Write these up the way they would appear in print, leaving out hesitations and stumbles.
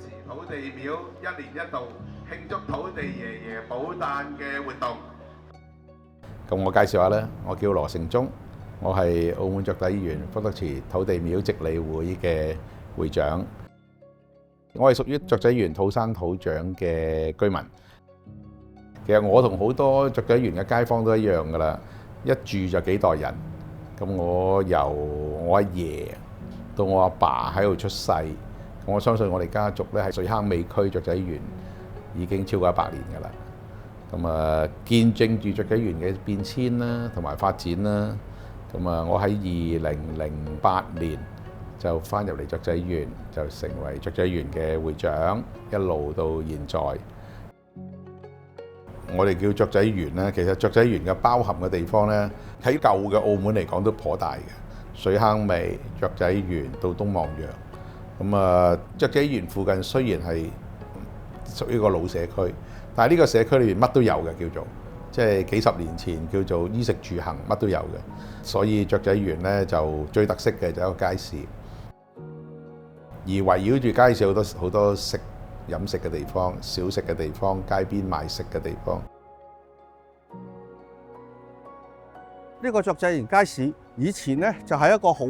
持土地廟一年一度慶祝土地爺爺寶誕嘅活動。咁我介紹下啦，我叫羅成忠，我係澳門雀仔園福德祠土地廟值理會嘅會長。我係屬於雀仔園土生土長嘅居民。其實我同好多雀仔園嘅街坊都一樣噶啦，一住就幾代人。咁我由我阿爺到我阿爸喺度出世，我相信我哋家族咧喺水坑尾區雀仔園已經超過100年噶啦。咁啊，見證住雀仔園嘅變遷啦，同埋發展啦。咁啊，我喺2008年就翻入嚟雀仔園，就成為雀仔園嘅會長，一路到現在。我哋叫雀仔園咧，其實雀仔園嘅包含嘅地方咧，喺舊嘅澳門嚟講都頗大嘅。水坑尾、雀仔園到東望洋。咁啊，雀仔園附近雖然係屬於個老社區，但係呢個社區裏邊乜都有嘅，叫做即係幾十年前叫做衣食住行乜都有嘅。所以雀仔園咧就最特色嘅就係一個街市，而圍繞住街市好多飲食嘅地方、小食嘅地方、街邊賣食嘅地方。呢個雀仔園街市以前咧就係一個好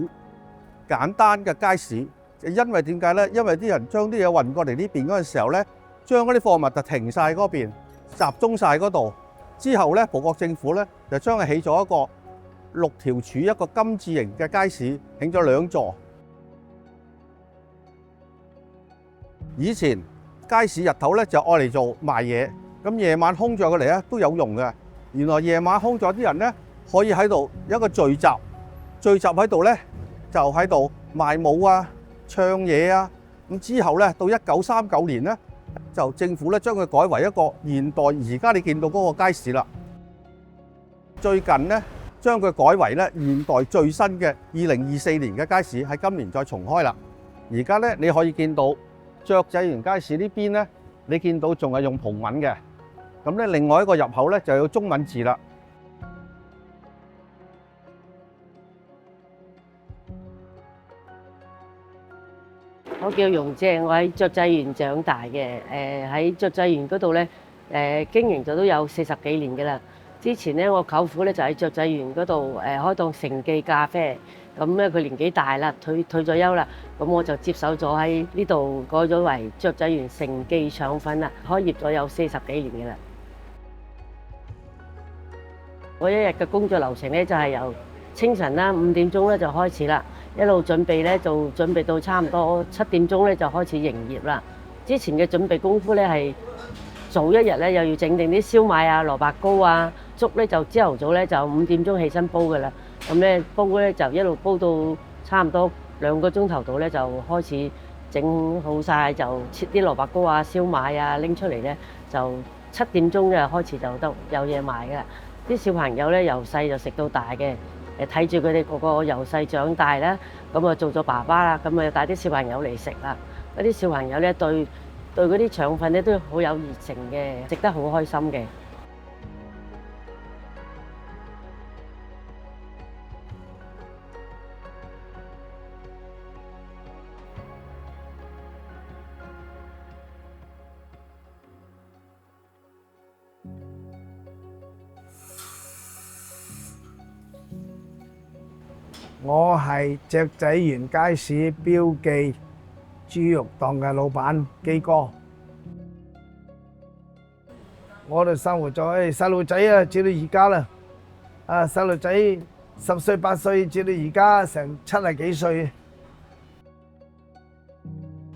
簡單嘅街市，因為點解咧？因為啲人將啲嘢運過嚟呢邊嗰陣時候咧，將嗰啲貨物就停晒嗰邊，集中晒嗰度。之後咧，葡國政府咧就將佢起咗一個6條柱一個金字形嘅街市，起咗2座。以前街市日頭咧就愛嚟做賣嘢，咁夜晚空咗過嚟咧都有用嘅。原來夜晚空咗啲人咧可以喺度有一個聚集喺度咧，就喺度賣舞啊、唱嘢啊。咁之後咧到1939年咧，就政府咧將佢改為一個現代而家你見到嗰個街市啦。最近咧將佢改為咧現代最新嘅2024年嘅街市，喺今年再重開啦。而家咧你可以見到雀仔園街市呢邊咧，你見到仲係用葡文嘅。咁咧另外一個入口咧就有中文字啦。我叫容姐，我喺雀仔園長大嘅。喺雀仔園嗰度咧，經營咗都有40幾年嘅啦。之前咧，我舅父咧就喺雀仔園嗰度開檔盛記咖啡。咁咧佢年紀大啦，退咗休啦。咁我就接手咗喺呢度，改咗為雀仔園盛記腸粉啦。開業咗有40幾年嘅啦。我一日嘅工作流程咧就係由清晨啦5點鐘咧就開始啦。一路準備咧，就準備到差唔多7點鐘咧就開始營業啦。之前嘅準備功夫咧係早一日咧又要整定啲燒賣啊、蘿蔔糕啊、粥咧就朝頭早咧就5點鐘起身煲㗎啦。咁咧煲咧就一路煲到差唔多2個鐘頭度咧就開始整好晒，就切啲蘿蔔糕啊、燒賣啊拎出嚟咧，就7點鐘就開始就得有嘢賣㗎啦。啲小朋友咧由細就食到大嘅。睇住佢哋個個由細長大啦，咁啊做咗爸爸啦，咁啊帶啲小朋友嚟食啦。嗰啲小朋友咧對嗰啲腸粉咧都好有熱情嘅，食得好開心嘅。我係雀仔園街市標記豬肉檔嘅老闆基哥。我哋生活咗細路仔啊，至到而家啦。細路仔10歲8歲，至到而家成70幾歲。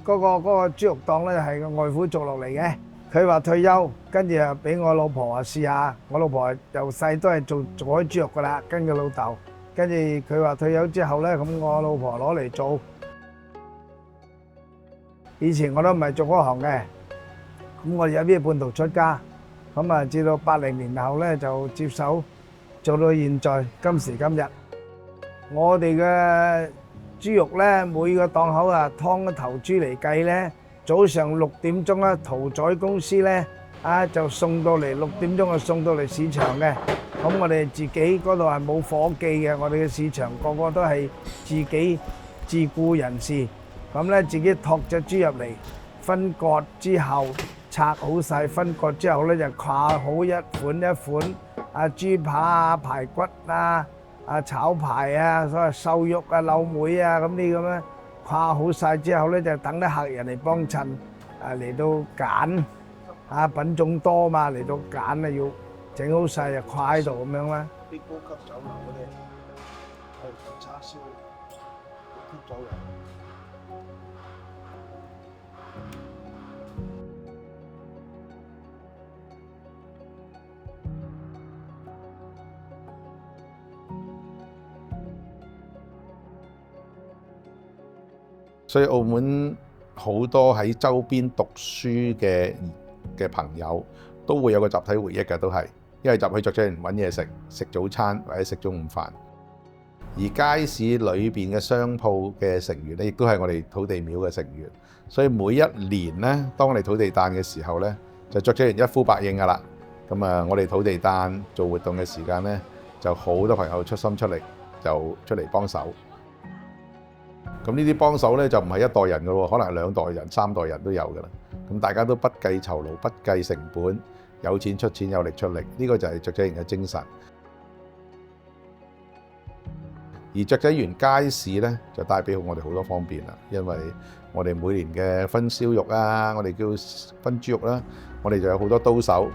嗰個豬肉檔咧係個外父做落嚟嘅。佢話退休，跟住啊俾我老婆啊試下。我老婆由細都係做開豬肉噶啦，跟佢老豆。跟住佢話退休之後咧，咁我老婆攞嚟做。以前我都唔係做嗰行嘅，咁我有啲半途出家，咁啊至到80年後咧就接手做到現在今時今日。我哋嘅豬肉咧，每個檔口啊劏一頭豬嚟計咧，早上6點鐘啦，屠宰公司咧就送到嚟6點鐘就送到嚟市場嘅。咁我哋自己嗰度係冇伙計嘅，我哋嘅市場個個都係自己自僱人士，咁咧自己托隻豬入嚟，分割之後拆好曬，分割之後咧就掛好一款一款豬扒啊、排骨啊、炒排啊、所謂瘦肉啊、柳梅啊咁啲咁樣掛好曬之後咧，就等啲客人嚟幫襯嚟到揀品種多嘛，嚟到揀啊要整好曬就掛喺度咁樣啦。啲高級酒樓嗰啲係叉燒吸咗油。所以澳門好多喺周邊讀書嘅朋友都會有個集體回憶嘅，都係因為集去雀仔園揾嘢食，食早餐或者食中午飯。而街市裏邊嘅商鋪嘅成員咧，亦都係我哋土地廟嘅成員。所以每一年咧，當我哋土地誕嘅時候咧，就雀仔園一呼百應㗎啦。咁啊，我哋土地誕做活動嘅時間咧，就好多朋友出心出力，就出嚟幫手。咁呢啲幫手咧就唔係一代人嘅喎，可能係2代人、3代人都有嘅啦。咁大家都不計酬勞、不計成本，有錢出錢，有力出力，呢個就係雀仔園嘅精神。而雀仔園街市咧就帶俾我哋好多方便啦，因為我哋每年嘅分燒肉啊，我哋叫分豬肉啦，我哋就有好多刀手，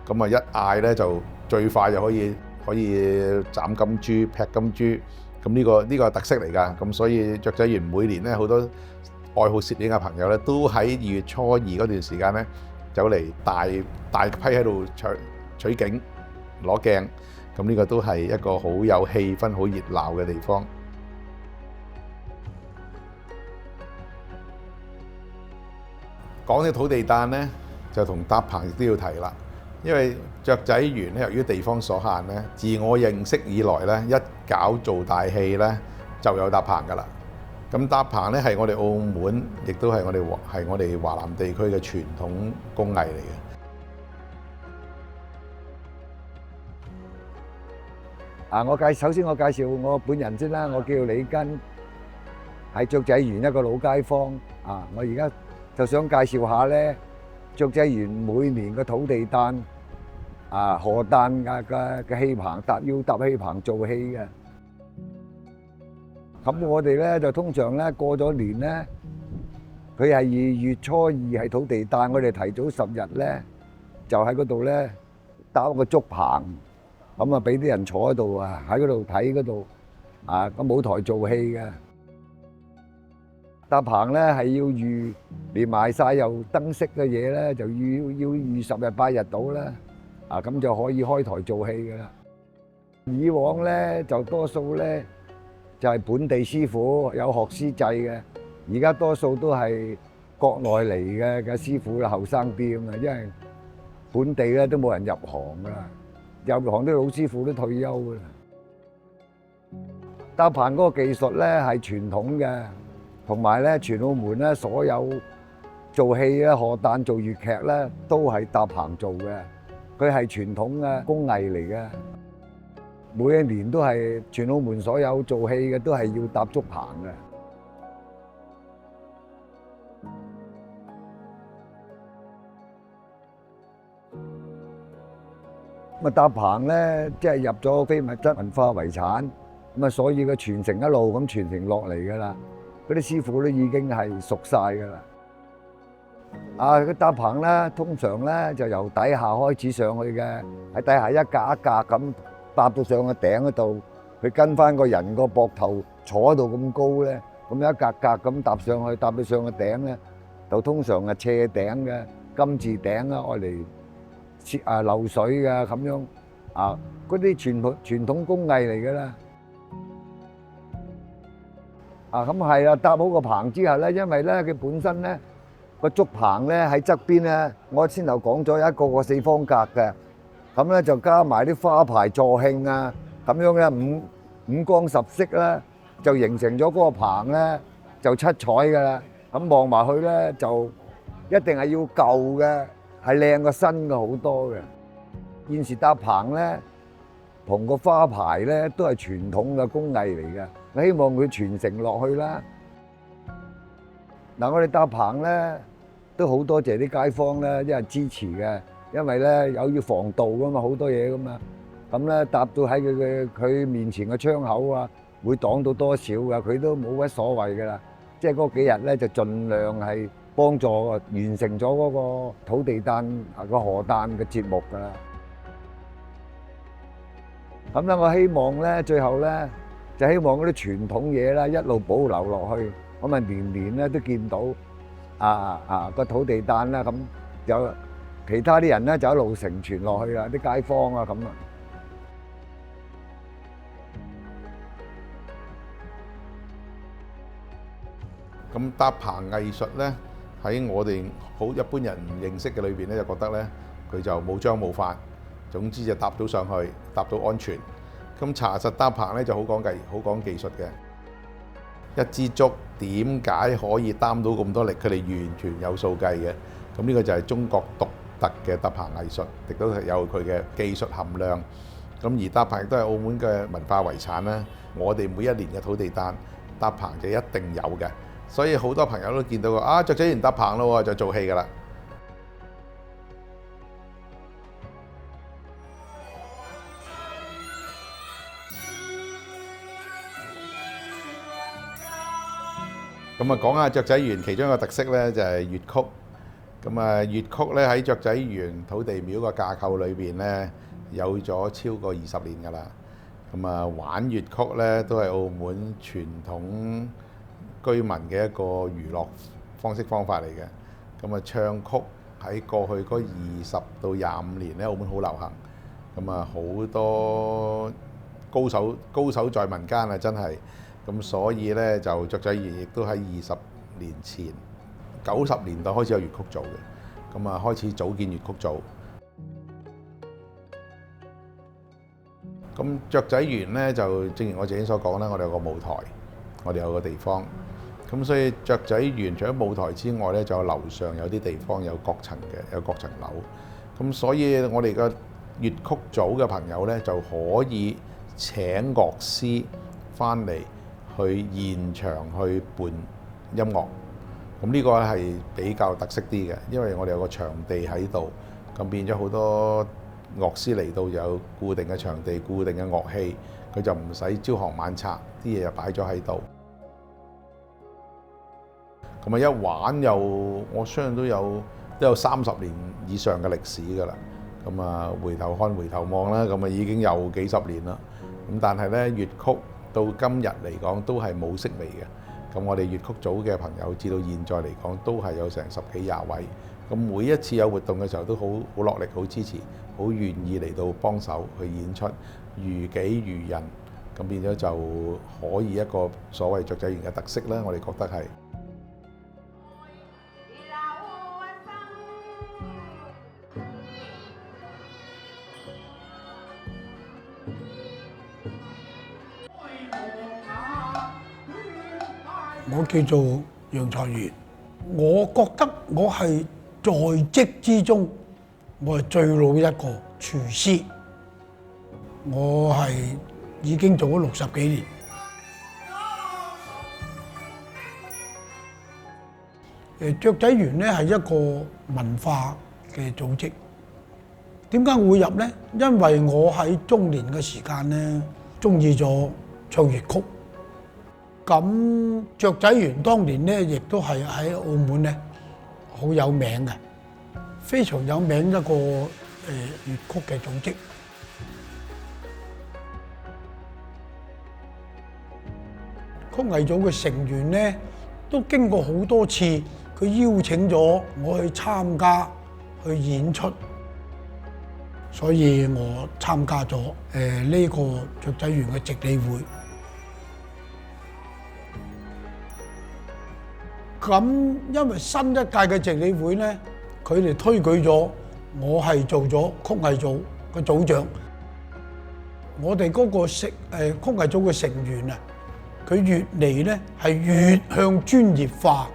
咁啊一嗌咧就最快就可以斬金豬、劈金豬。咁呢個係特色嚟㗎，咁所以雀仔園每年咧好多愛好攝影嘅朋友咧，都喺2月初2嗰段時間咧走嚟大批喺度取景攞鏡，咁呢個都係一個好有氣氛、好熱鬧嘅地方。講起土地誕咧，就同搭棚亦都要提啦。因為雀仔園咧，由於地方所限咧，自我認識以來咧，一搞做大戲咧，就有搭棚㗎啦。咁搭棚咧係我哋澳門，亦都係我哋華南地區嘅傳統工藝嚟嘅。首先我介紹我本人先啦，我叫李根，係雀仔園一個老街坊。我而家就想介紹下咧，雀仔園每年嘅土地誕。河誕嘅戲棚要搭戲棚做戲嘅，咁我哋咧就通常咧過咗年咧，佢係2月初2係土地誕，我哋提早10日咧就喺嗰度咧搭個竹棚，咁啊俾啲人坐喺度喺嗰度睇嗰度個舞台做戲嘅。搭棚咧係要預連埋晒又燈飾嘅嘢咧，就要預10日8日到啦。咁就可以開台做戲㗎啦。以往咧就多數咧就係本地師傅有學師制嘅，而家多數都係國內嚟嘅師傅啦，後生啲咁啊，因為本地咧都冇人入行㗎啦，入行啲老師傅都退休㗎啦。搭棚嗰個技術咧係傳統嘅，同埋咧全澳門咧所有做戲咧、賀誕做粵劇咧都係搭棚做嘅。佢係傳統嘅工藝嚟嘅，每一年都係全澳門所有做戲嘅都係要搭竹棚嘅。咁搭棚咧，即係入咗非物質文化遺產，咁所以佢傳承一路咁傳承落嚟㗎啦。嗰啲師傅都已經係熟晒㗎啦。佢搭棚咧，通常咧就由底下開始上去嘅，喺底下一格一格咁搭到上個頂嗰度，佢跟翻個人個膊頭坐喺度咁高咧，咁一格格咁搭上去，搭到上個頂咧，就通常係斜頂嘅金字頂啦，愛嚟漏水嘅咁樣嗰啲傳統工藝嚟㗎啦。咁係啊，搭好個棚之後咧，因為咧佢本身咧。個竹棚咧喺側邊咧，我先頭講咗一個4方格嘅，咁咧就加埋啲花牌助慶啊，咁樣嘅五光十色啦，就形成咗嗰個棚咧就七彩㗎啦。咁望埋去咧就一定係要舊嘅，係靚過新嘅好多嘅。現時搭棚咧同個花牌咧都係傳統嘅工藝嚟嘅，我希望佢傳承落去啦。嗱，我哋搭棚咧。都好多謝啲街坊咧，因為支持嘅，因為咧有要防盜噶嘛，好多嘢噶嘛。咁咧搭到喺佢面前嘅窗口啊，會擋到多少噶，佢都冇乜所謂噶啦。即係嗰幾日咧，就盡量係幫助完成咗嗰個土地誕個賀誕嘅節目噶啦。咁咧，我希望咧，最後咧就希望嗰啲傳統嘢啦，一路保留落去，咁啊年年咧都見到個土地誕啦，咁有其他啲人咧就一路承傳落去啦，啲街坊啊咁啊。咁搭棚藝術咧，喺我哋好一般人唔認識嘅裏邊咧，就覺得咧佢就冇章冇法，總之就搭到上去，搭到安全。咁查實搭棚咧就好講技術嘅。一支竹點解可以擔到咁多力？佢哋完全有數計嘅。咁呢個就係中國獨特嘅搭棚藝術，亦都係有佢嘅技術含量。咁而搭棚亦都係澳門嘅文化遺產啦。我哋每一年嘅土地誕搭棚就一定有嘅。所以好多朋友都見到個雀仔園搭棚咯，就做戲㗎啦。咁啊，講下雀仔園其中一個特色咧，就係粵曲。咁啊，粵曲咧喺雀仔園土地廟個架構裏邊咧，有咗超過20年㗎啦。咁啊，玩粵曲咧都係澳門傳統居民嘅一個娛樂方式方法嚟嘅。咁啊，唱曲喺過去嗰20到25年咧，澳門好流行。咁啊，好多高手在民間啊，真係。咁所以咧就雀仔園亦都喺20年前90年代開始有粵曲做嘅。咁啊，開始組建粵曲組。咁雀仔園咧就正如我自己所講啦，我哋有個舞台，我哋有個地方。咁所以雀仔園除咗舞台之外咧，就有樓上有啲地方有各層嘅，有各層樓。咁所以我哋嘅粵曲組嘅朋友咧就可以請樂師翻嚟去現場去伴音樂。咁呢個係比較特色啲嘅，因為我哋有個場地喺度，咁變咗好多樂師嚟到有固定嘅場地、固定嘅樂器，佢就唔使朝行晚拆，啲嘢就擺咗喺度。咁啊一玩又，我相信都有30年以上嘅歷史㗎啦。咁啊回頭看回頭望啦，咁啊已經有幾十年啦。咁但係咧粵曲到今日嚟講都係冇式微嘅。咁我哋粵曲組嘅朋友至到現在嚟講都係有成10幾20位。咁每一次有活動嘅時候都好落力、好支持、好願意嚟到幫手去演出，如己如人。咁變咗就可以一個所謂雀仔園嘅特色啦。我哋覺得係。我叫做楊財源，我覺得我係在職之中，我係最老一個廚師。我係已經做咗60幾年。雀仔園咧係一個文化嘅組織。點解會入呢？因為我喺中年嘅時間咧，鍾意咗唱粵曲。咁雀仔園當年咧，亦都係喺澳門咧好有名嘅，非常有名一個粵曲嘅組織。曲藝組嘅成員咧，都經過好多次，佢邀請咗我去參加去演出，所以我參加咗呢個雀仔園嘅值理會。咁因為新一屆嘅值理會咧，佢哋推舉咗我係做咗曲藝組嘅組長。我哋嗰個曲藝組嘅成員啊，佢越嚟咧係越向專業化。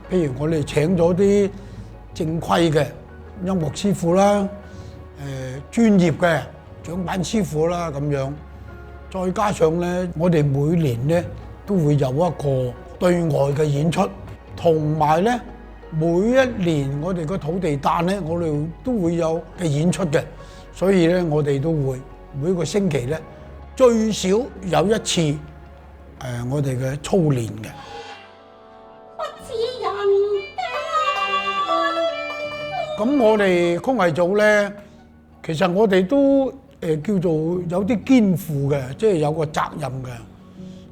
譬如我哋請咗啲正規嘅音樂師傅啦，專業嘅掌板師傅啦咁樣。再加上咧，我哋每年咧都會有一個對外嘅演出。同埋咧，每一年我哋個土地誕咧，我哋都會有嘅演出嘅，所以咧我哋都會每個星期咧最少有一次我哋嘅操練嘅。咁我哋曲藝組咧，其實我哋都叫做有啲肩負嘅，即係有個責任嘅。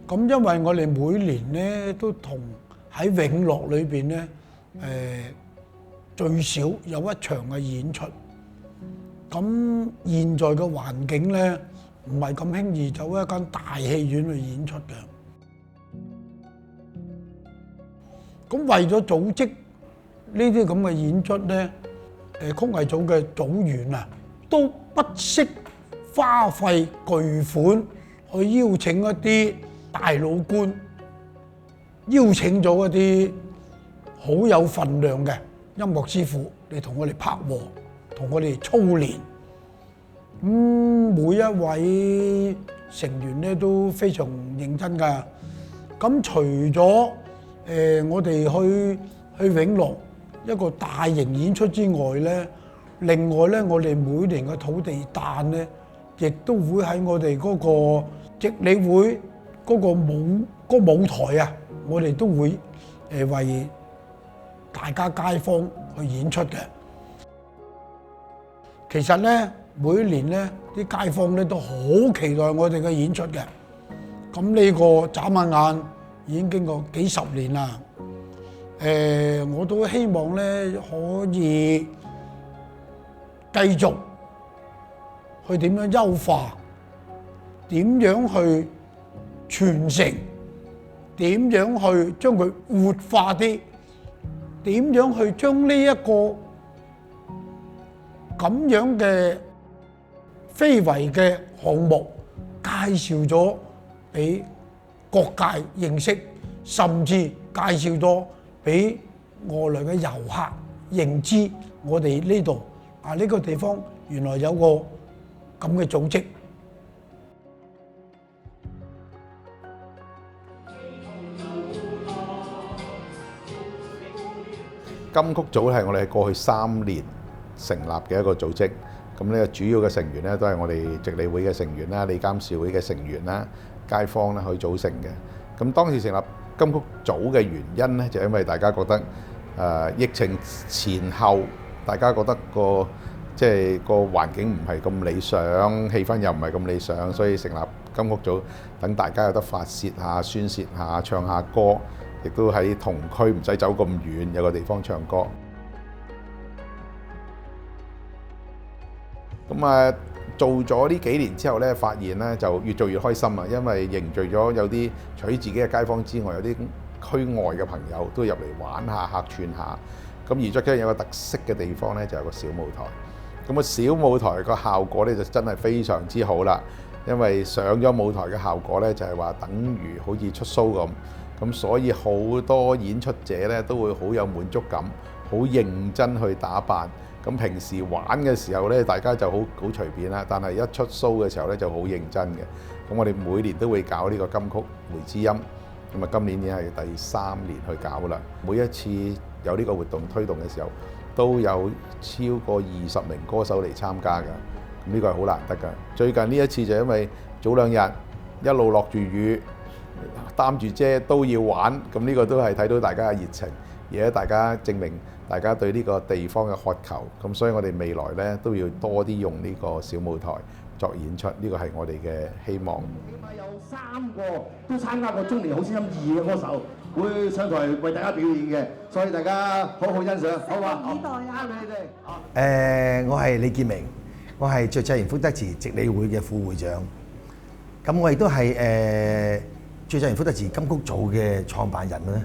咁因為我哋每年咧都同喺永樂裏邊咧，最少有一場嘅演出。咁現在嘅環境咧，唔係咁輕易走一間大戲院去演出嘅。咁為咗組織呢啲咁嘅演出咧，曲藝組嘅組員啊，都不惜花費巨款去邀請一啲大老倌，邀請咗一啲好有份量嘅音樂師傅嚟同我哋拍和，同我哋操練。每一位成員咧都非常認真㗎。咁除咗我哋去永樂一個大型演出之外咧，另外咧我哋每年嘅土地誕咧，亦都會喺我哋嗰個值理會嗰個舞台啊，我哋都會為大家街坊去演出嘅。其實咧每年咧啲街坊咧都好期待我哋嘅演出嘅。咁呢個眨下眼已經經過幾十年啦。我都希望咧可以繼續去點樣優化，點樣去傳承，點樣去將佢活化啲，點樣去將呢一個咁樣嘅非遺嘅項目介紹咗俾各界認識，甚至介紹咗俾外來嘅遊客認知我哋呢度呢個地方原來有個咁嘅組織。金曲組係我哋過去3年成立嘅一個組織，咁呢個主要嘅成員咧都係我哋直理會嘅成員啦、理監事會嘅成員啦、街坊啦去組成嘅。咁當時成立金曲組嘅原因咧，就因為大家覺得疫情前後，大家覺得個環境唔係咁理想，氣氛又唔係咁理想，所以成立金曲組，等大家有得發泄下、宣泄下、唱下歌，亦都喺同區唔使走咁遠，有個地方唱歌。咁做咗呢幾年之後咧，發現咧就越做越開心啊！因為凝聚咗有啲除咗自己嘅街坊之外，有啲區外嘅朋友都入嚟玩下、客串下。咁而最緊有個特色嘅地方咧，就有個小舞台。咁個小舞台個效果咧就真係非常之好啦。因為上咗舞台嘅效果咧，就係話等於好似出 show 咁。咁所以好多演出者咧都會好有滿足感，好認真去打扮。咁平時玩嘅時候咧，大家就好隨便啦。但係一出 show 嘅時候咧，就好認真嘅。咁我哋每年都會搞呢個金曲梅之音，咁今年已經係第3年去搞啦。每一次有呢個活動推動嘅時候，都有超過20名歌手嚟參加㗎。咁呢個係好難得㗎。最近呢一次就因為早2日一路落住雨，擔住遮都要玩，咁呢個都係睇到大家嘅熱情，而且大家證明大家對呢個地方嘅渴求，咁所以我哋未來咧都要多啲用呢個小舞台作演出，呢個係我哋嘅希望。起碼有3個都參加過中年好聲音2嘅歌手會上台為大家表演嘅，所以大家好好欣賞，好嘛？期待啊！你哋。我係李建明，我係雀仔園福德祠直理會嘅副會長。咁我亦都係雀仔園福德祠金曲組嘅創辦人啦。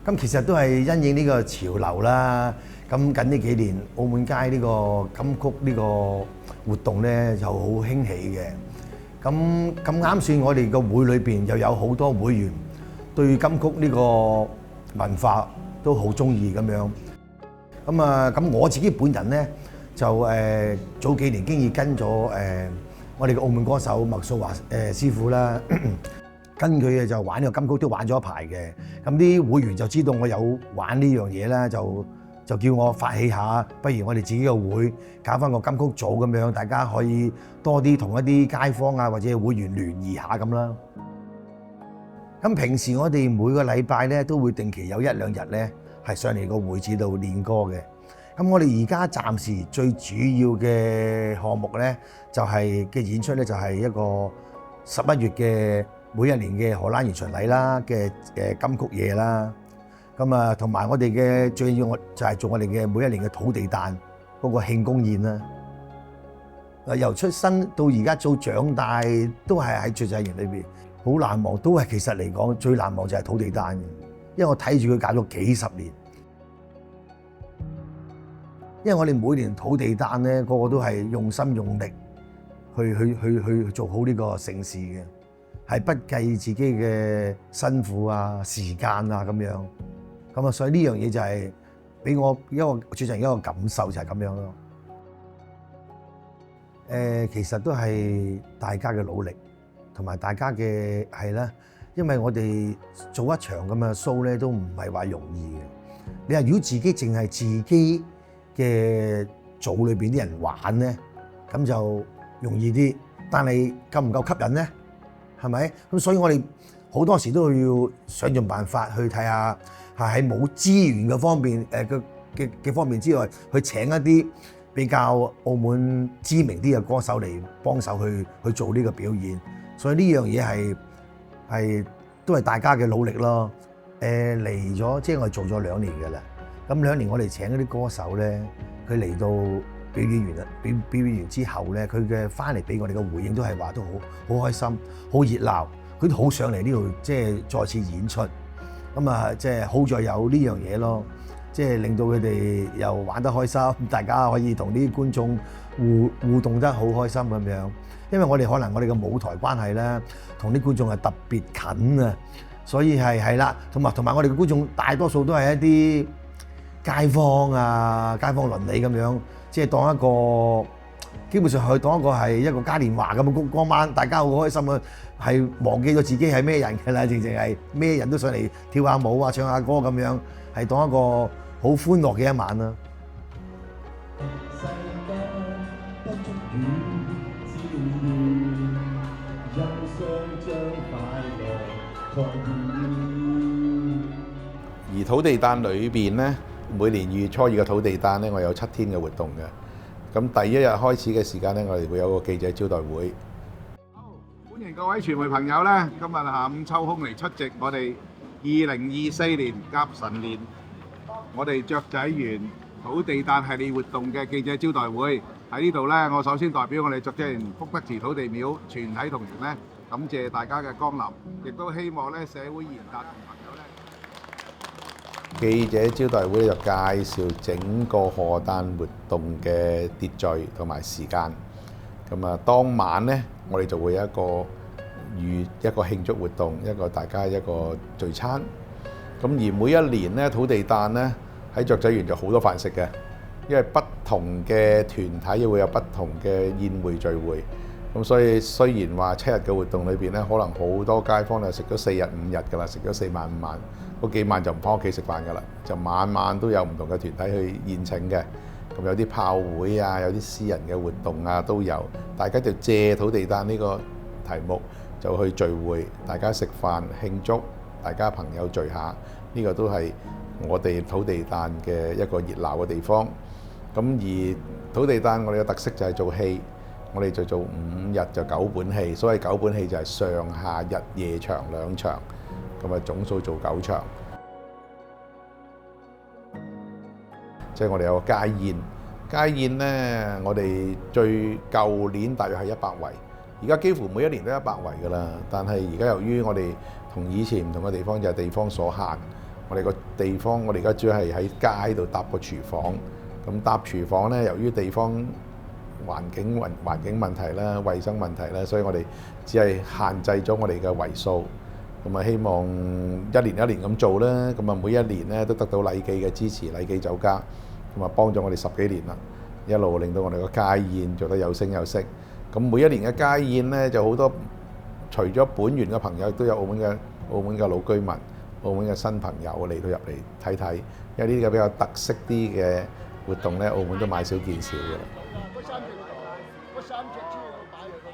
咁其實都係因應呢個潮流啦。咁近呢幾年，澳門街呢個金曲呢個活動咧就好興起嘅。咁啱算我哋個會裏邊又有好多會員對金曲呢個文化都好中意咁樣。咁我自己本人咧就早幾年經已跟咗我哋嘅澳門歌手麥素華師傅啦。跟佢嘅就玩呢個金曲都玩咗一排嘅。咁啲會員就知道我有玩呢樣嘢啦，就叫我發起下，不如我哋自己嘅會搞翻個金曲組咁樣，大家可以多啲同一啲街坊啊或者會員聯誼下咁啦。咁平時我哋每個禮拜咧都會定期有1-2日咧係上嚟個會址度練歌嘅。咁我哋而家暫時最主要嘅項目咧就係嘅演出咧就係一個11月嘅每一年嘅荷蘭園巡禮啦嘅金曲夜啦。咁啊，同埋我哋嘅最要就係做我哋嘅每一年嘅土地誕嗰個慶功宴啦。由出生到而家做長大都係喺雀仔園裏邊，好難忘。都係其實嚟講最難忘就係土地誕嘅，因為我睇住佢搞咗幾十年。因為我哋每年土地誕咧，個個都係用心用力去做好呢個盛事嘅，係不計自己嘅辛苦啊、時間啊咁樣。咁啊，所以呢樣嘢就係俾我一個最近一個感受就係咁樣咯。其實都係大家嘅努力，同埋大家嘅係啦。因為我哋做一場咁嘅 show 咧，都唔係話容易嘅。你話如果自己淨係自己嘅組裏邊啲人玩咧，咁就容易啲。但係夠唔夠吸引咧？係咪？咁所以我哋好多時都要想盡辦法去睇下。係喺冇資源嘅方面，嘅方面之外，去請一啲比較澳門知名啲嘅歌手嚟幫手去做呢個表演，所以呢樣嘢係都係大家嘅努力咯。嚟咗即係我哋做咗2年㗎啦，咁2年我哋請嗰啲歌手咧，佢嚟到表演完啦，表演完之後咧，佢嘅翻嚟俾我哋嘅回應都係話都好開心，好熱鬧，佢都好想嚟呢度即係再次演出。咁啊，即係好在有呢樣嘢咯，即係令到佢哋又玩得開心，大家可以同啲觀眾互動得好開心咁樣。因為我哋可能我哋嘅舞台關係咧，同啲觀眾係特別近啊，所以係啦，同埋我哋嘅觀眾大多數都係一啲街坊啊、街坊鄰里咁樣，即係當一個基本上去當一個係一個嘉年華咁嘅嗰晚，大家好開心啊！係忘記咗自己係咩人㗎啦，淨係咩人都上嚟跳下舞啊、唱下歌咁樣，係當一個好歡樂嘅一晚啦。而土地誕裏邊咧，每年2月初2嘅土地誕咧，我有7天嘅活動嘅。咁第一日開始嘅時間咧，我哋會有個記者招待會。歡迎各位傳媒朋友咧，今日下午抽空嚟出席我哋2024年甲辰年我哋雀仔園土地誕系列活動嘅記者招待會。喺呢度咧，我首先代表我哋雀仔園福德祠土地廟全體同仁咧，感謝大家嘅光臨，亦都希望咧社會賢達同朋友咧。記者招待會就介紹整個賀誕活動嘅秩序同埋時間。咁啊，當晚咧，我哋就會有一個慶祝活動，大家一個聚餐。咁而每一年咧，土地誕咧喺雀仔園就好多飯食嘅，因為不同嘅團體會有不同嘅宴會聚會。咁所以雖然話7日嘅活動裏邊咧，可能好多街坊就食咗4日5日㗎啦，食咗4晚5晚，嗰幾晚就唔返屋企食飯㗎啦，就晚晚都有唔同嘅團體去宴請嘅。咁有啲炮會啊，有啲私人嘅活動啊都有，大家就借土地誕呢個題目就去聚會，大家食飯慶祝，大家朋友聚下，呢個都係我哋土地誕嘅一個熱鬧嘅地方。咁而土地誕我哋嘅特色就係做戲，我哋就做5日就9本戲，所謂9本戲就係上下日夜場2場，咁啊總數做9場。即係我哋有個街宴，街宴呢，我哋舊年大約係100圍，而家幾乎每一年都100圍㗎啦。但係而家由於我哋同以前唔同嘅地方就係地方所限，我哋個地方我哋而家主要係喺街度搭個廚房。咁搭廚房呢，由於地方環境問題啦、衞生問題啦，所以我哋只係限制咗我哋嘅圍數。咁啊，希望一年咁做啦。咁啊，每一年咧都得到禮記嘅支持，禮記酒家咁啊幫咗我哋10幾年啦，一路令到我哋個街宴做得有聲有色。咁每一年嘅街宴咧就好多除咗本園嘅朋友，亦都有澳門嘅老居民、澳門嘅新朋友嚟到入嚟睇睇，因為呢啲嘅比較特色啲嘅活動咧，澳門都買少見少嘅。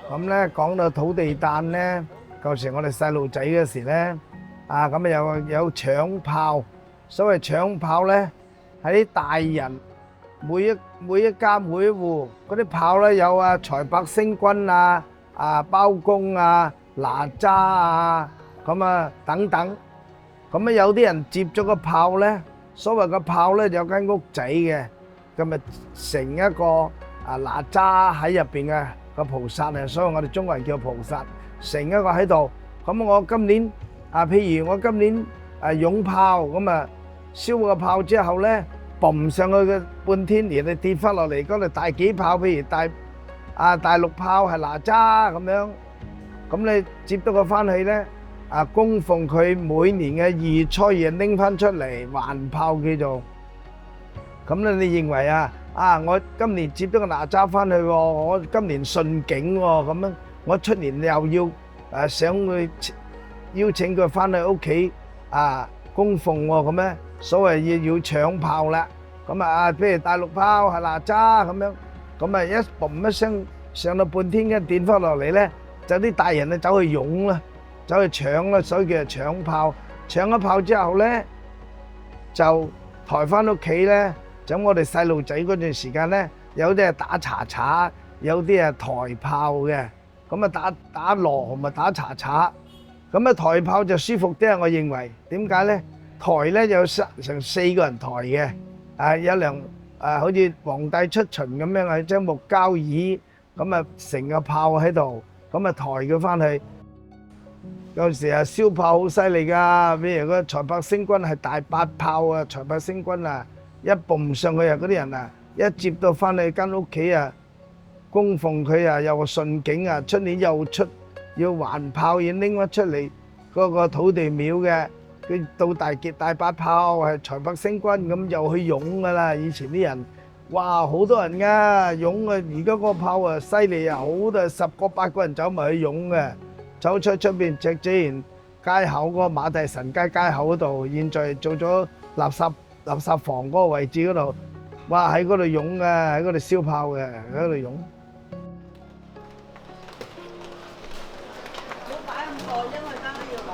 咁咧講到土地誕咧，舊時我哋細路仔嗰時咧，咁有搶炮。所謂搶炮咧，係啲大人每一家每一戶嗰啲炮咧，有財帛星君包公哪吒咁等等。咁有啲人接咗個炮咧，所謂個炮咧有間屋仔嘅，咁咪成一個哪吒喺入邊嘅個菩薩啊，所以我哋中國人叫菩薩，成一個喺度。咁我今年譬如我今年擁炮咁燒個炮之後咧，嘣上去嘅半天，然後跌翻落嚟嗰度大幾炮，譬如大陸炮係哪吒咁樣，咁你接到佢翻去咧，供奉佢每年嘅2月初二拎翻出嚟還炮叫做。咁咧你認為我今年接咗個哪吒翻去喎，我今年順境喎，咁樣我出年又要想去邀請佢翻去屋企供奉喎，咁咧所謂要搶炮啦。咁譬如大陸炮係哪吒咁樣，咁一嘣一聲上到半天嘅跌翻落嚟咧，就啲大人咧走去擁啦，走去搶啦，所以叫做搶炮。搶咗炮之後咧，就抬翻屋企咧。咁我哋細路仔嗰段時間咧，有啲係打查查，有啲係抬炮嘅。咁打鑼同埋打查查。咁抬炮就舒服啲，我認為。點解咧？抬咧有成4個人抬嘅，有輛好似皇帝出巡咁樣，係張木膠椅，咁成個炮喺度，咁抬佢翻去。有時燒炮好犀利㗎，譬如個財帛星君係大8炮財帛星君一蹦上去嗰啲人一接到翻去間屋企供奉佢有個順景出年又要還炮，要拎翻出嚟嗰個土地廟嘅，佢到大8炮係財帛星君咁又去擁噶啦。以前啲人哇好多人噶擁而家個炮犀利好多10個8個人走埋去擁嘅，走出邊隻園街口嗰個馬蹄神街街口嗰度，現在做咗垃圾房嗰個位置嗰度，哇喺嗰度擁嘅，喺嗰度燒炮嘅，喺嗰度擁。唔好擺咁耐，因為啱啱要落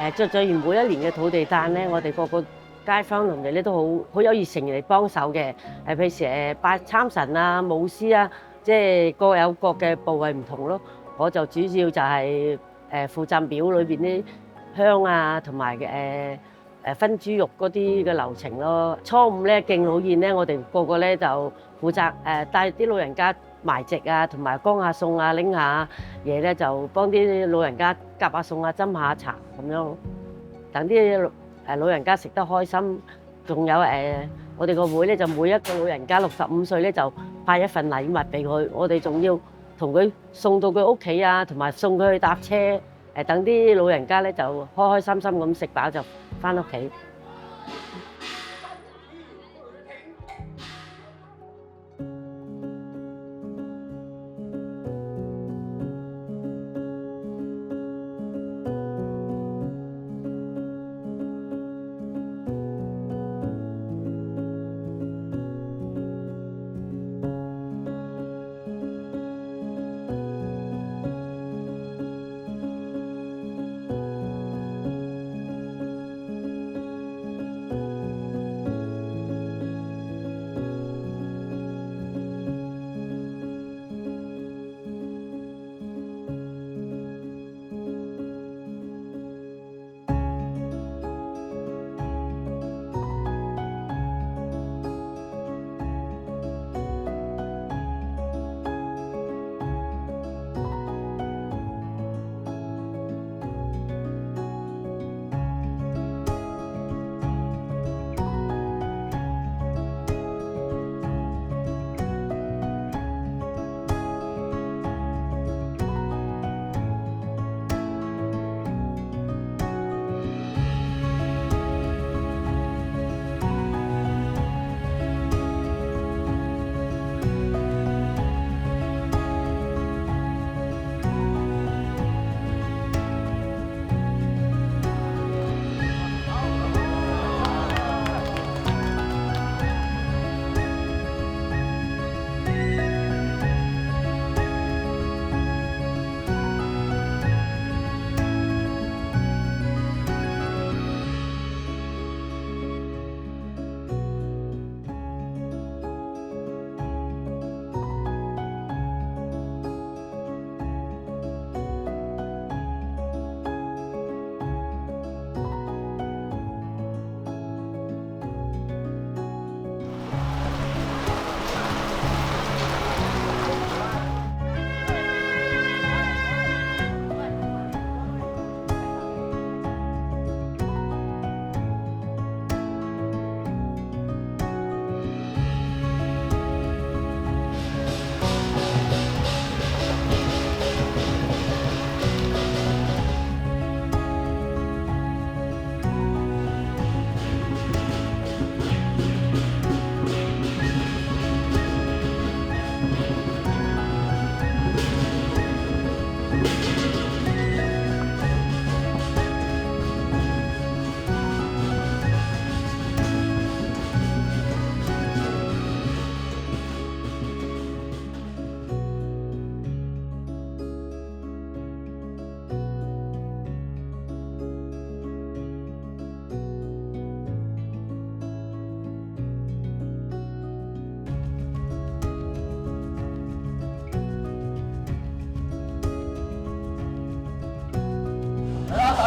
珠。雀仔園每一年嘅土地誕咧，我哋個街坊鄰里咧都好有熱誠嚟幫手嘅。譬如拜參神舞獅即係各有各嘅部位唔同咯。我就主要就係負責廟裏邊啲香同埋分豬肉嗰啲嘅流程咯。初5咧敬老宴咧，我哋個個咧就負責帶啲老人家埋席同埋乾下餸拎下嘢咧，就幫啲老人家夾下餸斟下茶咁樣，等啲老人家食得開心。仲有我哋個會咧就每一個老人家65歲咧就派一份禮物俾佢，我哋仲要同佢送到佢屋企同埋送佢去搭車，等啲老人家咧就開開心心咁食飽就返屋企。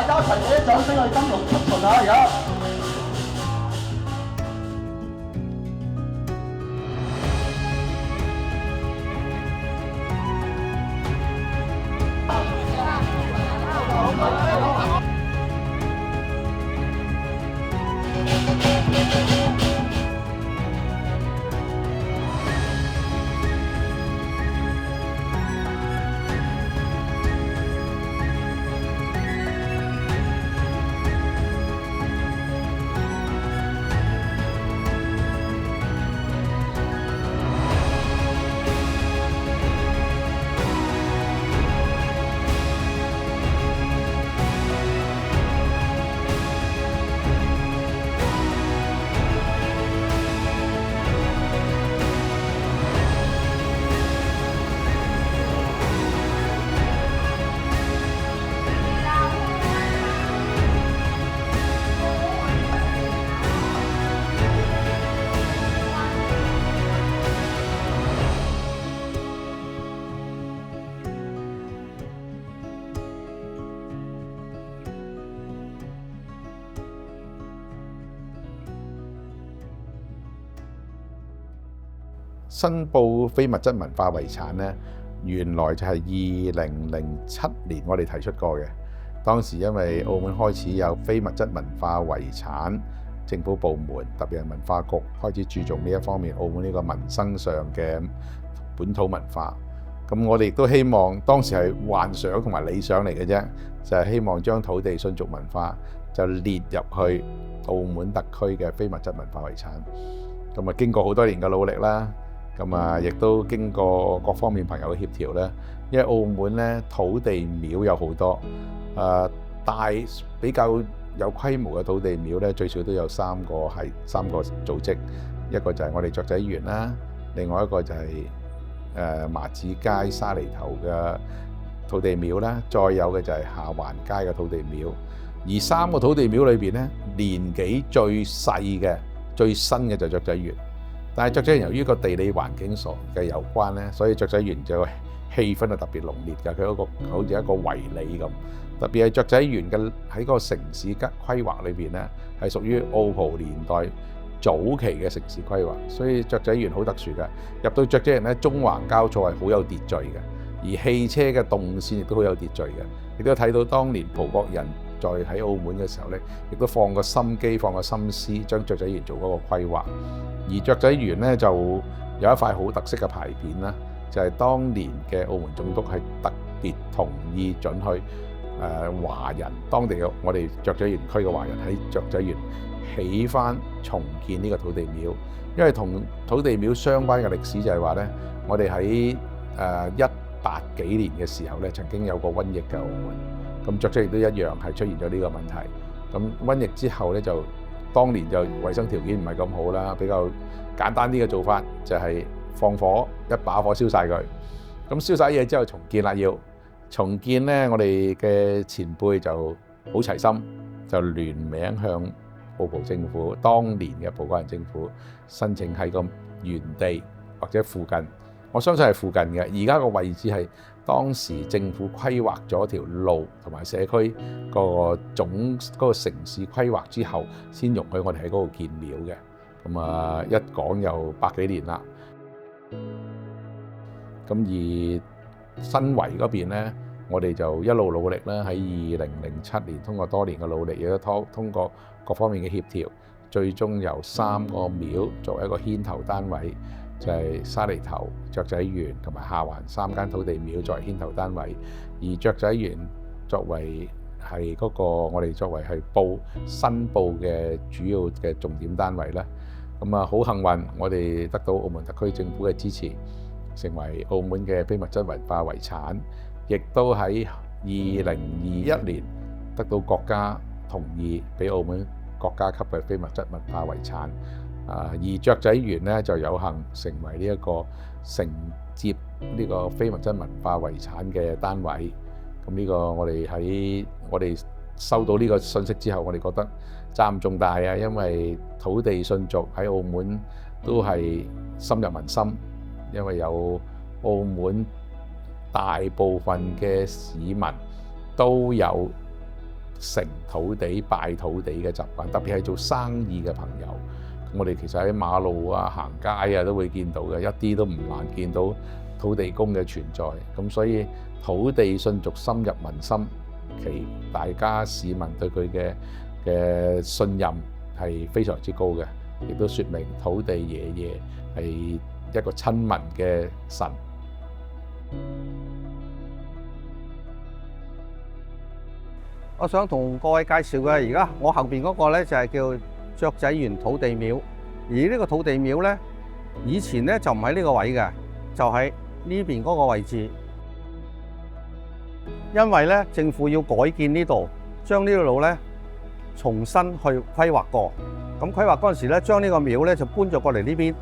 大家齊俾啲掌聲去金龍出巡啊！而家。申報非物質文化遺產呢，原來就係2007年我哋提出過嘅。當時因為澳門開始有非物質文化遺產，政府部門特別係文化局開始注重呢一方面，澳門呢個民生上嘅本土文化。咁我哋亦都希望當時係幻想同埋理想嚟嘅啫，就係希望將土地信俗文化就列入去澳門特區嘅非物質文化遺產。咁啊，經過好多年嘅努力啦。咁啊，亦都經過各方面朋友嘅協調咧，因為澳門咧土地廟有好多，大比較有規模嘅土地廟咧，最少都有三個組織，一個就係我哋雀仔園啦，另外一個就係麻子街沙梨頭嘅土地廟啦，再有嘅就係下環街嘅土地廟。而三個土地廟裏邊咧，年紀最細嘅、最新嘅就雀仔園。但係雀仔園由於個地理環境所嘅有關咧，所以雀仔園就個氣氛係特別濃烈㗎。佢嗰個好似一個圍里咁，特別係雀仔園嘅喺嗰個城市規劃裏邊咧，係屬於澳葡年代早期嘅城市規劃，所以雀仔園好特殊㗎。入到雀仔園咧，中橫交錯係好有秩序嘅，而汽車嘅動線亦都好有秩序嘅。亦都睇到當年葡國人在喺澳門嘅時候咧，亦都放個心機、放個心思，將雀仔園做嗰個規劃。而雀仔園咧就有一塊好特色嘅牌匾啦，就係當年嘅澳門總督係特別同意准許華人當地嘅我哋雀仔園區嘅華人喺雀仔園起翻重建呢個土地廟，因為同土地廟相關嘅歷史就係話咧，我哋喺18幾年嘅時候咧，曾經有個瘟疫嘅澳門，咁雀仔園都一樣係出現咗呢個問題。咁瘟疫之後咧就當年就衞生條件唔係咁好啦，比較簡單啲嘅做法就係放火，一把火燒晒佢。咁燒晒嘢之後重建啦，要重建呢，我哋嘅前輩就好齊心，就聯名向澳葡政府，當年嘅葡國人政府申請喺個原地或者附近，我相信係附近嘅。而家個位置係當時政府規劃咗條路同埋社區個嗰個城市規劃之後，先容許我哋喺嗰度建廟嘅。咁啊，一講又百幾年啦。咁而新圍嗰邊咧，我哋就一路努力啦。喺2007年，通過多年嘅努力，亦都通過各方面嘅協調，最終由3個廟作為一個牽頭單位，就係沙梨頭、雀仔園同埋下環3間土地廟作為牽頭單位，而雀仔園作為係嗰個我哋作為係申報嘅主要嘅重點單位啦。咁啊，好幸運，我哋得到澳門特區政府嘅支持，成為澳門嘅非物質文化遺產，亦都喺2021年得到國家同意，俾澳門國家級嘅非物質文化遺產。而雀仔園咧就有幸成為呢一個承接呢個非物質文化遺產嘅單位。咁呢個我哋收到呢個信息之後，我哋覺得責任重大啊，因為土地信俗喺澳門都係深入民心，因為有澳門大部分嘅市民都有承土地、拜土地嘅習慣，特別係做生意嘅朋友。我哋其實喺馬路啊、行街啊都會見到嘅，一啲都唔難見到土地公嘅存在。咁所以土地信俗深入民心，其大家市民對佢嘅信任係非常之高嘅，亦都説明土地爺爺係一個親民嘅神。我想同各位介紹嘅，而家我後邊嗰個咧就係叫雀仔園土地廟，而呢個土地廟咧，以前咧就唔喺呢個位嘅，就喺呢邊嗰個位置。因為咧政府要改建呢度，將呢條路咧重新去規劃過。咁規劃嗰陣時咧，將呢個廟咧就搬咗過嚟呢邊。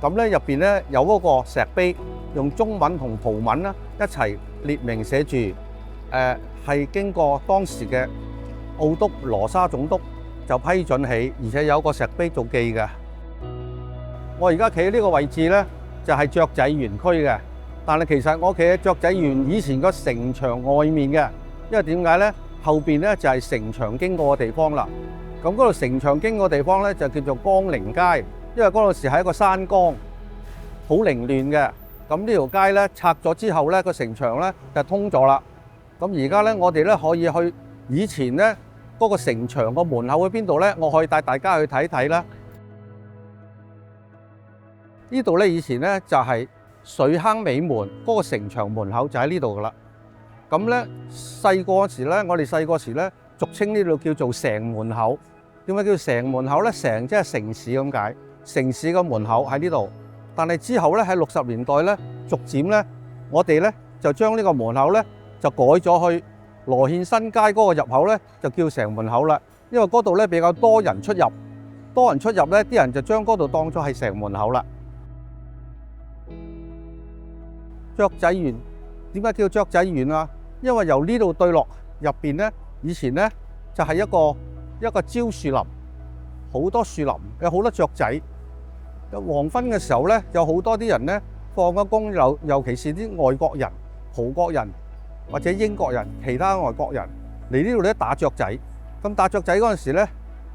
咁咧入邊咧有嗰個石碑，用中文同葡文啦一齊列明寫住，係經過當時嘅澳督羅沙總督就批准起，而且有個石碑做記嘅。我而家企喺呢個位置咧，就係雀仔園區嘅。但係其實我企喺雀仔園以前個城牆外面嘅，因為點解咧？後邊咧就係城牆經過嘅地方啦。咁嗰度城牆經過嘅地方咧就叫做江陵街，因為嗰度時係一個山崗，好凌亂嘅。咁呢條街咧拆咗之後咧，個城牆咧就通咗啦。咁而家咧我哋咧可以去以前咧嗰個城牆個門口喺邊度咧？我可以帶大家去睇睇啦。呢度咧以前咧就係水坑尾門嗰個城牆門口就喺呢度噶啦。咁咧細個嗰時咧，我哋細個時咧俗稱呢度叫做城門口。點解叫城門口咧？城即係城市咁解，城市個門口喺呢度。但係之後咧喺60年代咧，逐漸咧我哋咧就將呢個門口咧就改咗去羅獻新街嗰個入口咧，就叫城門口啦。因為嗰度咧比較多人出入，多人出入咧，啲人就將嗰度當咗係城門口啦。雀仔園點解叫雀仔園啊？因為由呢度對落入邊咧，以前咧就係一個蕉樹林，好多樹林，有好多雀仔。黃昏嘅時候咧，有好多啲人咧放咗工，尤其是啲外國人、葡國人或者英國人、其他外國人嚟呢度咧打雀仔。咁打雀仔嗰陣時咧，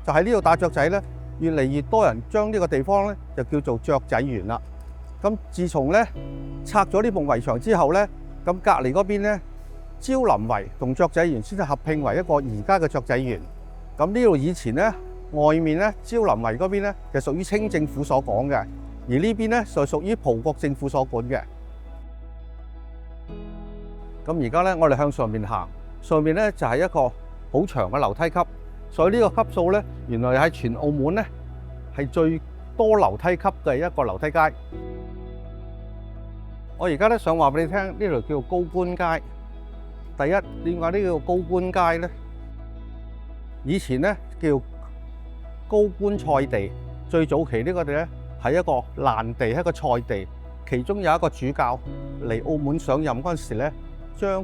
就喺呢度打雀仔咧，越嚟越多人將呢個地方咧就叫做雀仔園啦。咁自從咧拆咗呢埲圍牆之後咧，咁隔離嗰邊咧蕉林圍同雀仔園先至合併為一個而家嘅雀仔園。咁呢度以前咧外面咧蕉林圍嗰邊咧就屬於清政府所講嘅，而呢邊咧就屬於葡國政府所管嘅。咁而家咧我哋向上面行，上面咧就係一個好長嘅樓梯級，所以呢個級數咧原來喺全澳門咧係最多樓梯級嘅一個樓梯街。我而家咧想話俾你聽，呢度叫高官街。第一，點解呢叫高官街咧？以前咧叫高官菜地，最早期呢個地咧係一個爛地，係一個菜地。其中有一個主教嚟澳門上任嗰陣時咧，將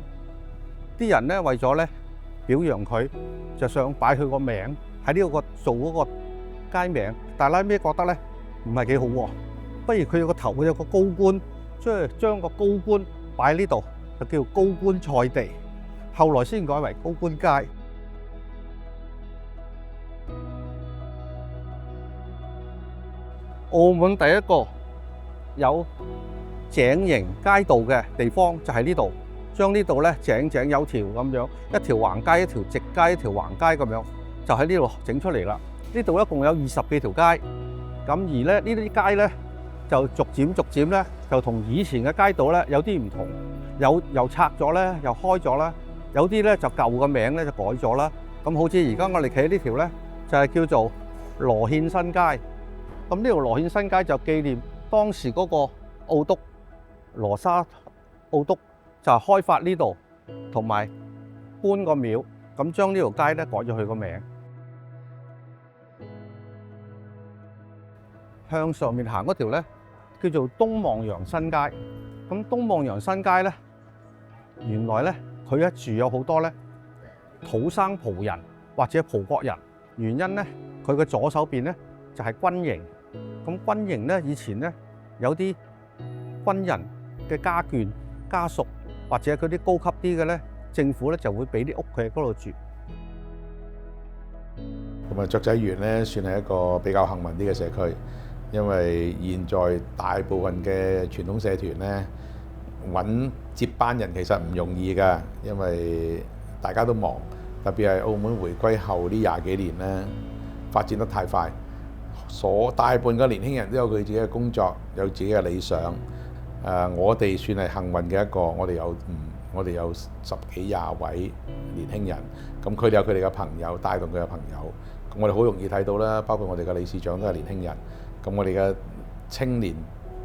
啲人咧為咗咧表揚佢，就想擺佢個名喺呢個做嗰個街名。但係拉尾覺得咧唔係幾好喎，不如佢有個頭，佢有個高官，即係將個高官擺喺呢度，就叫高官菜地。後來先改為高官街。澳門第一個有井型街道嘅地方就喺呢度，將呢度咧井井有條咁樣，一條橫街、一條直街、一條橫街咁樣，就喺呢度整出嚟啦。呢度一共有20幾條街，咁而咧呢啲街咧就逐漸咧就同以前嘅街道咧有啲唔同，又拆咗咧，又開咗啦，有啲咧就舊嘅名咧就改咗啦。咁好似而家我哋企喺呢條咧就係叫做羅獻新街。咁呢條羅獻新街就紀念當時嗰個澳督羅沙澳督就係開發呢度，同埋搬個廟，咁將呢條街咧改咗佢個名。向上面行嗰條咧叫做東望洋新街。咁東望洋新街咧，原來咧佢一住有好多咧土生葡人或者葡國人，原因咧佢嘅左手邊咧就係軍營。咁軍營咧，以前咧有啲軍人嘅家眷、家屬或者嗰啲高級啲嘅咧，政府咧就會俾啲屋佢喺嗰度住。咁啊，雀仔園咧算係一個比較幸運啲嘅社區，因為現在大部分嘅傳統社團咧揾接班人其實唔容易㗎，因為大家都忙，特別係澳門回歸後呢20幾年咧發展得太快，大半嘅年輕人都有佢自己嘅工作，有自己嘅理想。我哋算係幸運嘅一個，我哋有10幾20位年輕人，咁佢哋有佢哋嘅朋友帶動佢嘅朋友，咁我哋好容易睇到啦，包括我哋嘅理事長都係年輕人，咁我哋嘅青年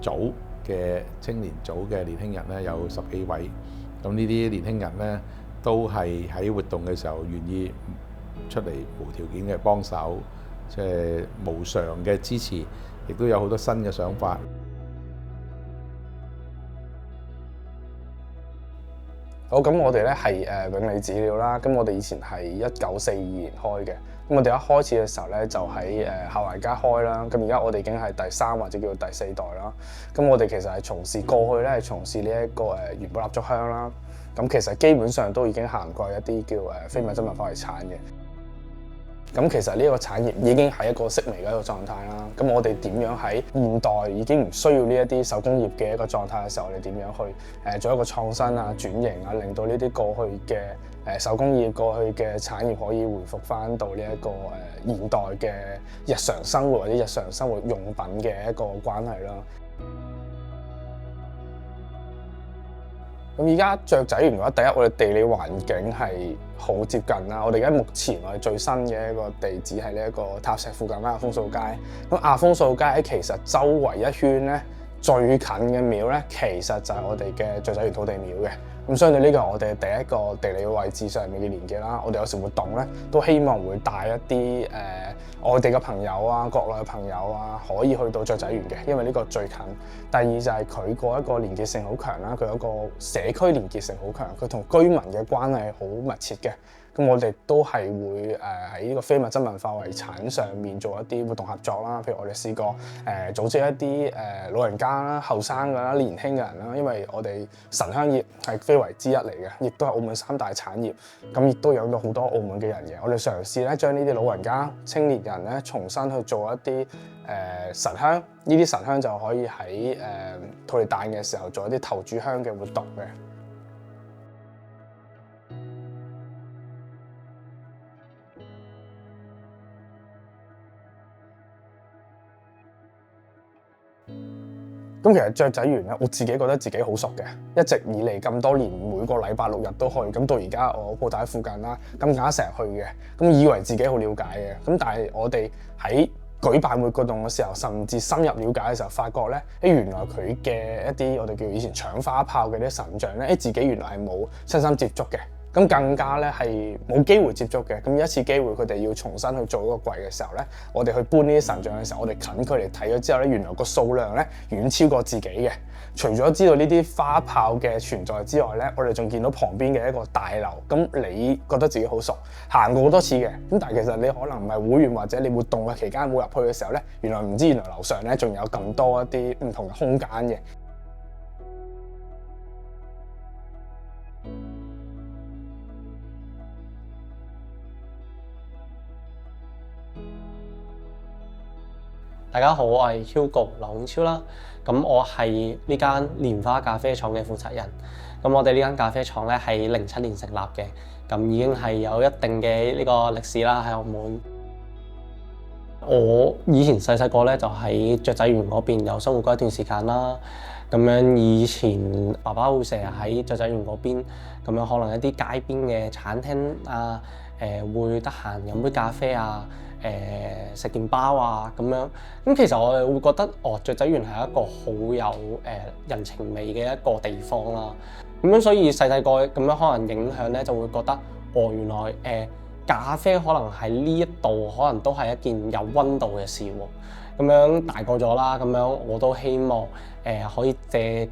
組嘅年輕人咧有10幾位，咁呢啲年輕人咧都係喺活動嘅時候願意出嚟無條件嘅幫手，即係無償嘅支持，亦都有好多新嘅想法。好，咁我哋咧係永利紙料啦，咁我哋以前係1942年開嘅，咁我哋一開始嘅時候咧就喺校圍街開啦，咁而家我哋已經係第3或者叫做第4代啦，咁我哋其實係從事過去咧係從事呢一個元寶蠟燭香啦，咁其實基本上都已經涵蓋一啲叫非物質文化遺產嘅。咁其實呢個產業已經係一個式微嘅一個狀態啦。咁我哋點樣喺現代已經唔需要呢一啲手工業嘅一個狀態嘅時候，我哋點樣去做一個創新啊、轉型啊，令到呢啲過去嘅手工業、過去嘅產業可以回復翻到呢一個現代嘅日常生活或者日常生活用品嘅一個關係啦。咁而家雀仔園嘅話，第一我哋地理環境係好接近啦。我哋而家目前我哋最新嘅一個地址係呢一個塔石附近啦，亞風掃街。咁亞風掃街其實周圍一圈咧最近嘅廟咧，其實就係我哋嘅雀仔園土地廟嘅。咁相對呢個係我哋第一個地理位置上面嘅連結啦。我哋有時活動咧，都希望會帶一啲外地嘅朋友啊、國內嘅朋友啊，可以去到雀仔園嘅，因為呢個最近。第二就係佢個一個連結性好強啦，佢有一個社區連結性好強，佢同居民嘅關係好密切嘅。咁我哋都係會喺呢個非物質文化遺產上面做一啲活動合作啦。譬如我哋試過組織一啲老人家啦、後生嘅啦、年輕嘅人啦，因為我哋神香業係非遺之一嚟嘅，亦都係澳門3大產業。咁亦都養到好多澳門嘅人嘅。我哋嘗試咧將呢啲老人家、青年人咧重新去做一啲神香，呢啲神香就可以喺土地誕嘅時候做一啲頭炷香嘅活動嘅。咁其實雀仔園咧，我自己覺得自己好熟嘅，一直以嚟咁多年，每個禮拜6日都去。咁到而家我鋪頭喺附近啦，咁更加成日去嘅。咁以為自己好了解嘅，咁但係我哋喺舉辦活動嘅時候，甚至深入了解嘅時候，發覺咧，原來佢嘅一啲我哋叫以前搶花炮嘅啲神像咧，自己原來係冇親身接觸嘅。咁更加咧係冇機會接觸嘅。咁有一次機會，佢哋要重新去做嗰個櫃嘅時候咧，我哋去搬呢啲神像嘅時候，我哋近距離睇咗之後咧，原來個數量咧遠超過自己嘅。除咗知道呢啲花炮嘅存在之外咧，我哋仲見到旁邊嘅一個大樓。咁你覺得自己好熟，行過好多次嘅。咁但係其實你可能唔係會員或者你活動嘅期間冇入去嘅時候咧，原來唔知原來樓上咧仲有咁多一啲唔同嘅空間嘅。大家好，我係 Hugo 劉永超啦。咁我係呢間蓮花咖啡廠嘅負責人。咁我哋呢間咖啡廠咧係07年成立嘅，咁已經係有一定嘅呢個歷史啦喺澳門。我以前細細個咧就喺雀仔園嗰邊有生活過一段時間啦。咁樣以前爸爸會成日喺雀仔園嗰邊，咁樣可能一啲街邊嘅餐廳啊，會得閒飲杯咖啡啊。食件包啊咁樣，咁其實我哋會覺得雀仔園係一個好有人情味嘅一個地方啦。咁樣所以細細個咁樣可能影響咧，就會覺得原來咖啡可能喺呢一度可能都係一件有溫度嘅事喎。咁樣大個咗啦，咁樣我都希望可以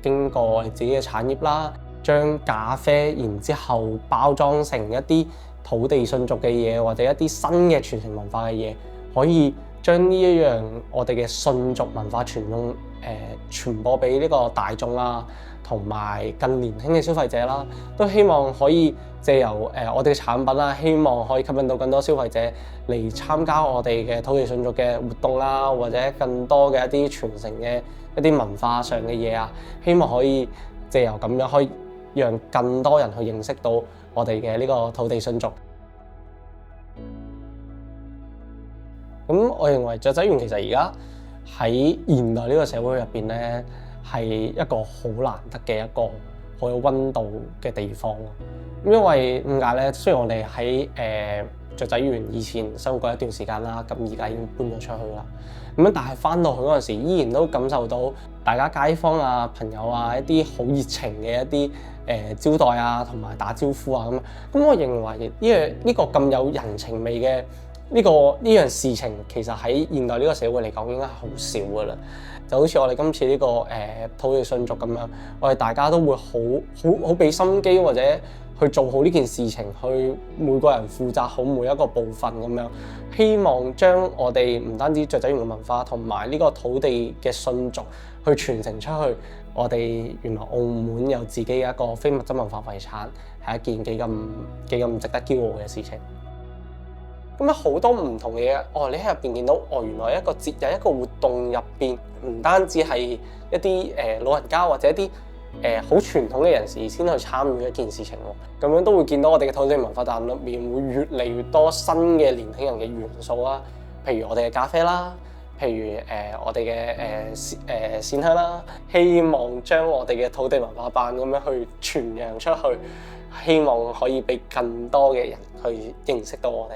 經過我哋自己嘅產業啦，將咖啡然之後包裝成一啲土地信俗嘅嘢，或者一啲新嘅傳承文化嘅嘢，可以將呢一樣我哋嘅信俗文化傳播俾呢個大眾啦，同埋更年輕嘅消費者啦，都希望可以借由我哋嘅產品啦，希望可以吸引到更多消費者嚟參加我哋嘅土地信俗嘅活動啦，或者更多嘅一啲傳承嘅一啲文化上嘅嘢啊，希望可以借由咁樣可以讓更多人去認識到我哋嘅呢個土地信俗。咁我認為雀仔園其實而家喺現代呢個社會入邊咧，係一個好難得嘅一個好有溫度嘅地方。因為點解咧？雖然我哋喺雀仔園以前生活過一段時間啦，咁而家已經搬咗出去啦。咁樣但係翻到去嗰陣時，依然都感受到大家街坊啊、朋友啊一啲好熱情嘅一啲招待啊，同埋打招呼啊咁。咁我認為呢個咁有人情味嘅呢樣事情，其實喺現代呢個社會嚟講，應該係好少噶啦。就好似我哋今次呢個土地信俗咁樣，我哋大家都會好俾心機，或者去做好呢件事情，去每個人負責好每一個部分咁樣，希望將我哋唔單止雀仔園嘅文化，同埋呢個土地嘅信俗去傳承出去。我哋原來澳門有自己嘅一個非物質文化遺產，係一件幾咁值得驕傲嘅事情。咁樣好多唔同嘅嘢，你喺入邊見到，原來一個節日、一個活動入邊，唔單止係一啲老人家或者一啲好傳統嘅人士先去參與一件事情喎。咁樣都會見到我哋嘅土地文化站入面會越嚟越多新嘅年輕人嘅元素啦，譬如我哋嘅咖啡啦，譬如我哋嘅線香啦，希望將我哋嘅土地文化辦咁樣去傳揚出去，希望可以俾更多嘅人去認識到我哋。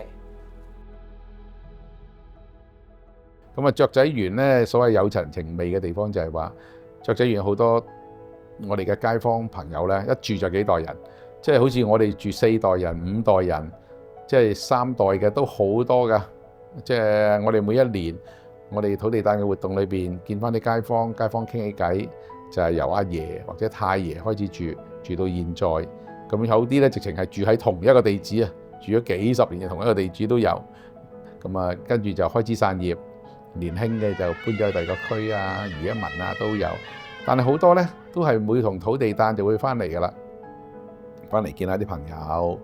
咁啊，雀仔園咧，所謂有人情味嘅地方就係話，雀仔園好多我哋嘅街坊朋友咧，一住就幾代人，即係好似我哋住4代人、5代人，即係3代嘅都好多噶。即係我哋每一年，我哋土地誕嘅活動裏邊，見翻啲街坊傾起偈，就係由阿爺或者太爺開始住到現在。咁有啲咧，直情係住喺同一個地址啊，住咗幾十年嘅同一個地址都有。咁啊，跟住就開枝散葉。年輕嘅就搬咗去第二個區啊、余一文啊都有，但係好多咧都係每同土地誕就會翻嚟噶啦，翻嚟見下啲朋友，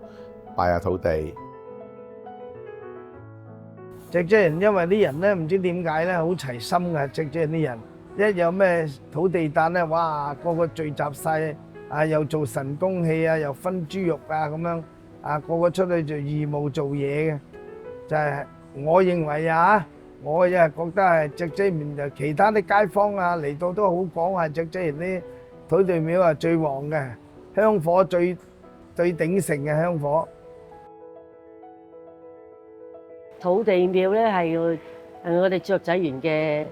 拜下土地。雀仔園因為啲人咧唔知點解咧好齊心嘅，雀仔園啲人一有咩土地誕咧，哇個個聚集晒啊，又做神功戲啊，又分豬肉啊咁樣啊，個個出去做義務做嘢嘅，就係我認為啊。我亦係覺得係雀仔園就其他啲街坊啊嚟到都好講話雀仔園啲土地廟係最旺嘅，香火最鼎盛嘅香火。土地廟咧係我哋雀仔園嘅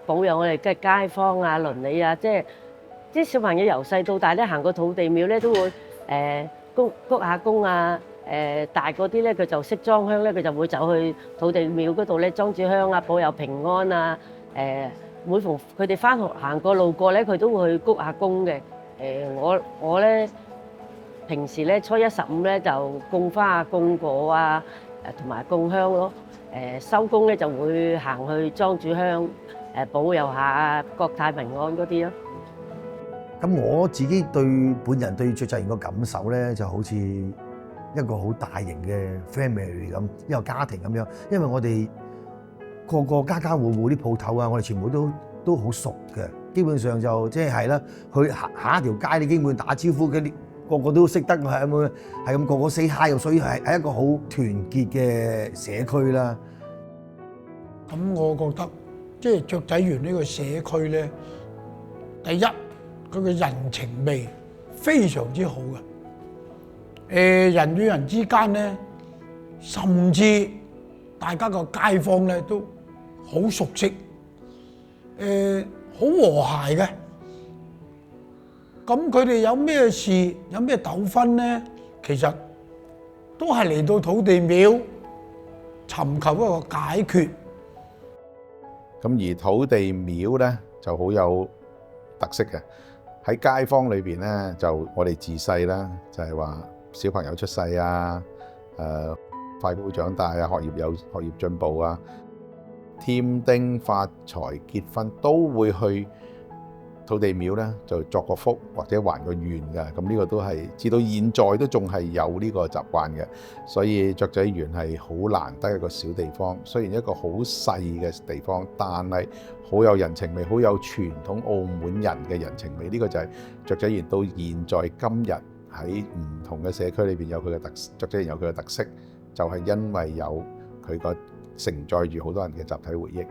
保養我哋嘅街坊啊、鄰里啊，即係啲小朋友由細到大咧行過土地廟咧都會鞠下躬啊。大嗰啲咧，佢就識裝香咧，佢就會走去土地廟嗰度咧裝住香啊，保佑平安啊。每逢佢哋返學行過路過咧，佢都會去鞠下躬嘅。我咧平時咧初一十五咧就供花啊、供果啊，同埋供香咯。收工咧就會行去裝住香，保佑下國泰民安嗰啲咯。咁我自己本人對雀仔園個感受咧，就好似一個好大型嘅 family 咁，一個家庭咁樣。因為我哋個家家戶戶啲鋪頭啊，我哋全部都好熟嘅。基本上就即係啦，去下一條街，你基本打招呼嗰啲個個都識得，係咁個個 say hi，所以係一個好團結嘅社區啦。咁我覺得即係雀仔園呢個社區咧，第一佢嘅人情味非常之好嘅。人與人之間咧，甚至大家個街坊咧都好熟悉，好和諧嘅。咁佢哋有咩事、有咩糾紛咧，其實都係嚟到土地廟尋求一個解決。咁而土地廟咧就好有特色嘅，喺街坊裏邊咧就我哋自細啦，就係話小朋友出世啊，快高長大啊，學業進步啊，添丁發財結婚都會去土地廟咧就作個福或者還個願㗎，咁呢個都係至到現在都仲係有呢個習慣嘅。所以雀仔園係好難得一個小地方，雖然一個好細嘅地方，但係好有人情味，好有傳統澳門人嘅人情味。呢個就係雀仔園到現在今日喺唔同嘅社區裏邊有佢嘅雀仔園有佢嘅特色，就係因為有佢個承載住好多人嘅集體回憶。